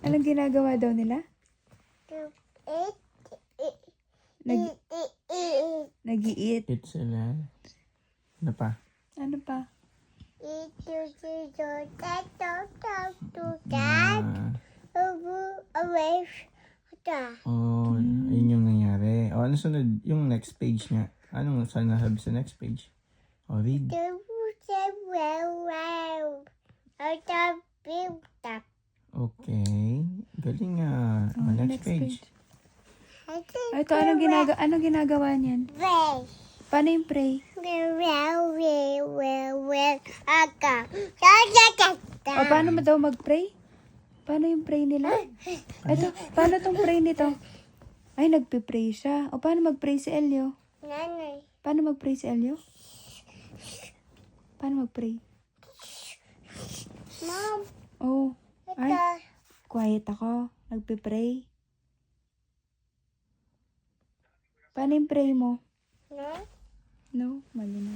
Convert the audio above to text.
Anong ginagawa daw nila? Nag-i-eat. Eat sila. Ano pa? Ano pa? Oh, yun yung nangyari. O, ano sunod? Yung next page nga. Anong saan nasabi sa next page? O, read. Okay. Galing nga. O, next page. Ito, anong ginagawa niyan? Paano yung pray? O, paano mo daw mag-pray? Paano yung pray nila? Ito, paano tong pray nito? Ay, nagpe-pray siya. O, paano mag-pray si Elio? Paano mag-pray si Elio? Paano mag-pray? Mom, Oh, ay, quiet ako. Nagpe-pray. Paano yung pray mo? no? No, mali na.